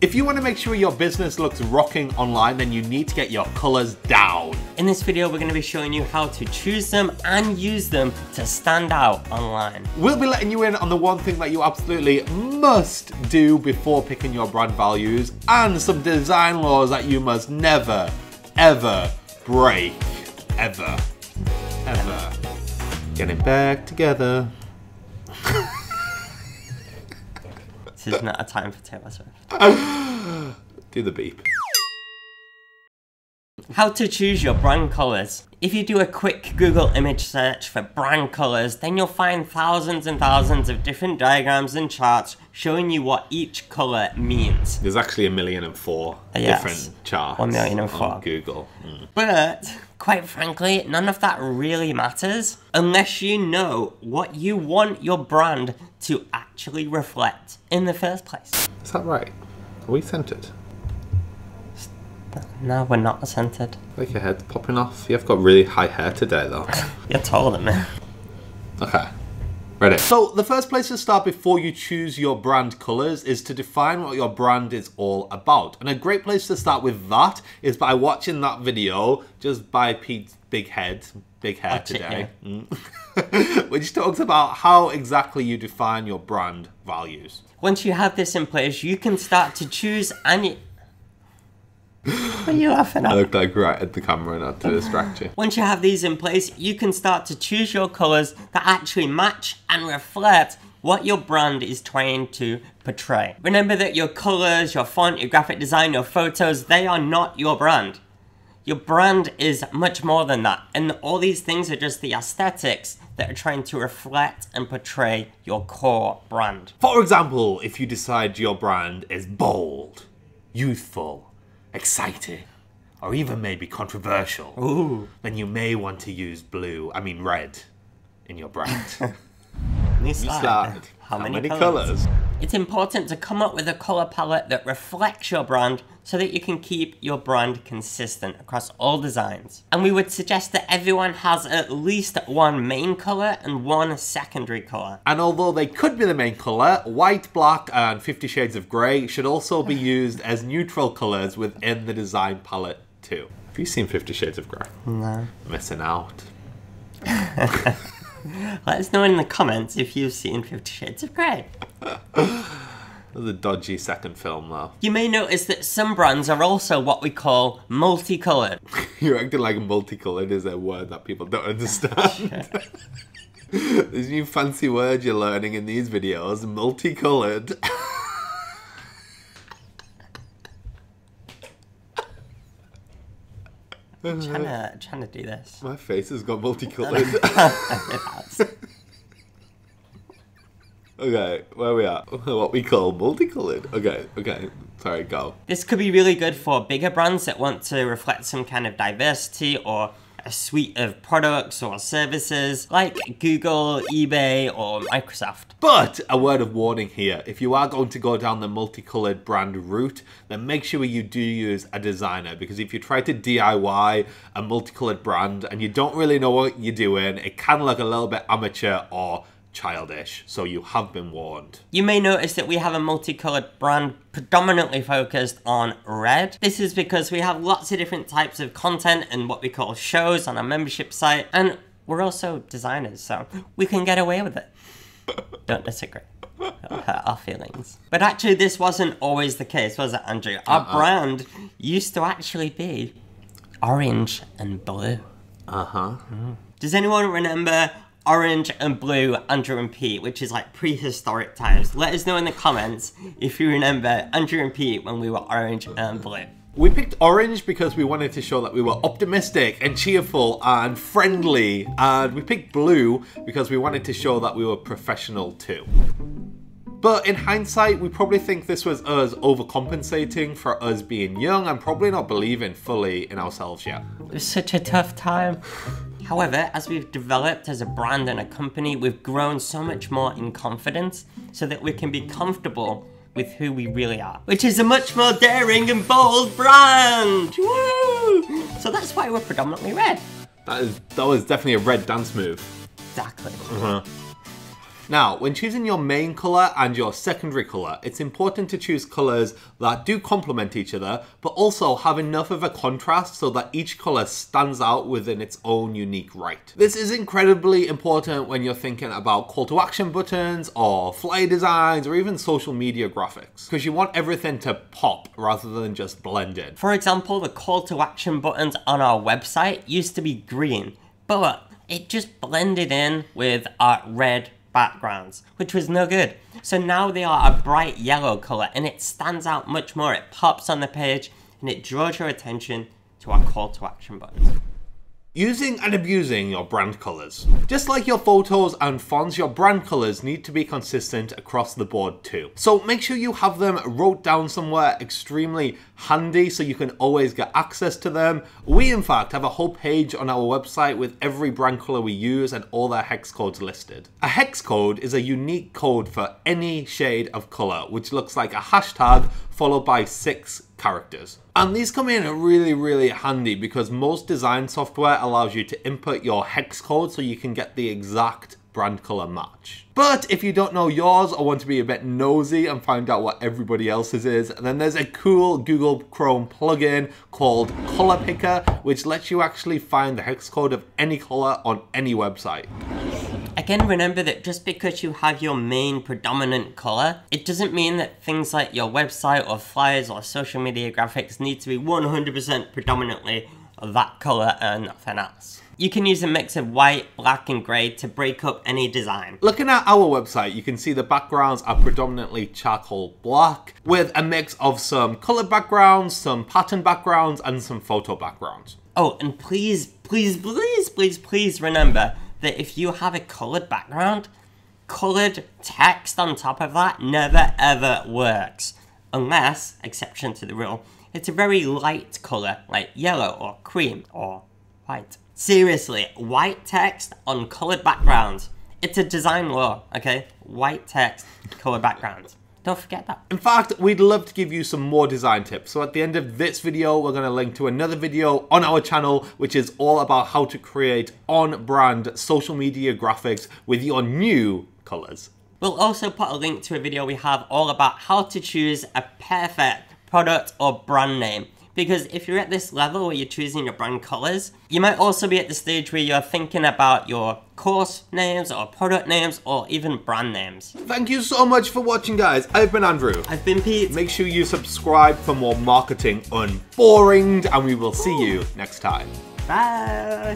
If you want to make sure your business looks rocking online, then you need to get your colors down. In this video, we're going to be showing you how to choose them and use them to stand out online. We'll be letting you in on the one thing that you absolutely must do before picking your brand values, and some design laws that you must never, ever break. Ever. Getting back together. This is not a time for Taylor Swift. Do the beep. How to choose your brand colors. If you do a quick Google image search for brand colors, then you'll find thousands and thousands of different diagrams and charts showing you what each color means. There's actually 1,000,004 different charts 1,000,004 on Google. But, quite frankly, none of that really matters unless you know what you want your brand to actually reflect in the first place. Is that right? Are we centered? No, we're not centered. Like your head's popping off. You've got really high hair today though. You're taller than me. Okay. Ready? So the first place to start before you choose your brand colors is to define what your brand is all about. And a great place to start with that is by watching that video just by Pete's big hair today. Which talks about how exactly you define your brand values. Once you have this in place, you can start to choose and What are you laughing at? I looked like right at the camera not to distract you. Once you have these in place, you can start to choose your colors that actually match and reflect what your brand is trying to portray. Remember that your colors, your font, your graphic design, your photos, they are not your brand. Your brand is much more than that. And all these things are just the aesthetics that are trying to reflect and portray your core brand. For example, if you decide your brand is bold, youthful, exciting, or even maybe controversial, then you may want to use red in your brand. New slide. How many colors? It's important to come up with a color palette that reflects your brand so that you can keep your brand consistent across all designs. And we would suggest that everyone has at least one main color and one secondary color. And although they could be the main color, white, black, and 50 Shades of Grey should also be used as neutral colors within the design palette too. Have you seen 50 Shades of Grey? No. Missing out. Let us know in the comments if you've seen 50 Shades of Grey. It was a dodgy second film though. You may notice that some brands are also what we call multicolored. You're acting like multicolored is a word that people don't understand. This new fancy word you're learning in these videos, multicolored. I'm trying to do this. My face has got multicolored. Okay, where are we at? What we call multicolored. Okay, sorry, go. This could be really good for bigger brands that want to reflect some kind of diversity or a suite of products or services like Google, eBay, or Microsoft. But a word of warning here, if you are going to go down the multicolored brand route, then make sure you do use a designer, because if you try to DIY a multicolored brand and you don't really know what you're doing, it can look a little bit amateur or childish, so you have been warned. You may notice that we have a multicolored brand predominantly focused on red. This is because we have lots of different types of content and what we call shows on our membership site, and we're also designers, so we can get away with it. Don't disagree. It'll hurt our feelings. But actually this wasn't always the case, was it, Andrew? Our brand used to actually be orange and blue. Does anyone remember orange and blue, Andrew and Pete, which is like prehistoric times? Let us know in the comments if you remember Andrew and Pete when we were orange and blue. We picked orange because we wanted to show that we were optimistic and cheerful and friendly, and we picked blue because we wanted to show that we were professional too. But in hindsight, we probably think this was us overcompensating for us being young and probably not believing fully in ourselves yet. It was such a tough time. However, as we've developed as a brand and a company, we've grown so much more in confidence so that we can be comfortable with who we really are, which is a much more daring and bold brand. Woo! So that's why we're predominantly red. That was definitely a red dance move. Exactly. Now, when choosing your main color and your secondary color, it's important to choose colors that do complement each other, but also have enough of a contrast so that each color stands out within its own unique right. This is incredibly important when you're thinking about call to action buttons or flyer designs or even social media graphics, because you want everything to pop rather than just blend in. For example, the call to action buttons on our website used to be green, but it just blended in with our red backgrounds, which was no good. So now they are a bright yellow color and it stands out much more. It pops on the page and it draws your attention to our call to action buttons. Using and abusing your brand colors. Just like your photos and fonts, your brand colors need to be consistent across the board too. So make sure you have them wrote down somewhere extremely handy so you can always get access to them. We in fact have a whole page on our website with every brand color we use and all their hex codes listed. A hex code is a unique code for any shade of color, which looks like a hashtag followed by 6 characters. And these come in really handy because most design software allows you to input your hex code so you can get the exact brand color match. But if you don't know yours or want to be a bit nosy and find out what everybody else's is, then there's a cool Google Chrome plugin called Color Picker, which lets you actually find the hex code of any color on any website. Again, remember that just because you have your main predominant color, it doesn't mean that things like your website or flyers or social media graphics need to be 100% predominantly that color and nothing else. You can use a mix of white, black and grey to break up any design. Looking at our website, you can see the backgrounds are predominantly charcoal black with a mix of some colored backgrounds, some pattern backgrounds and some photo backgrounds. Oh, and please remember that if you have a colored background, colored text on top of that never ever works. Unless, exception to the rule, it's a very light color like yellow or cream or white. Seriously, white text on colored backgrounds. It's a design law, okay? White text, colored backgrounds. Don't forget that. In fact, we'd love to give you some more design tips. So at the end of this video, we're going to link to another video on our channel, which is all about how to create on-brand social media graphics with your new colors. We'll also put a link to a video we have all about how to choose a perfect product or brand name. Because if you're at this level where you're choosing your brand colors, you might also be at the stage where you're thinking about your course names or product names or even brand names. Thank you so much for watching, guys. I've been Andrew. I've been Pete. Make sure you subscribe for more marketing unboring, and we will see you next time. Bye.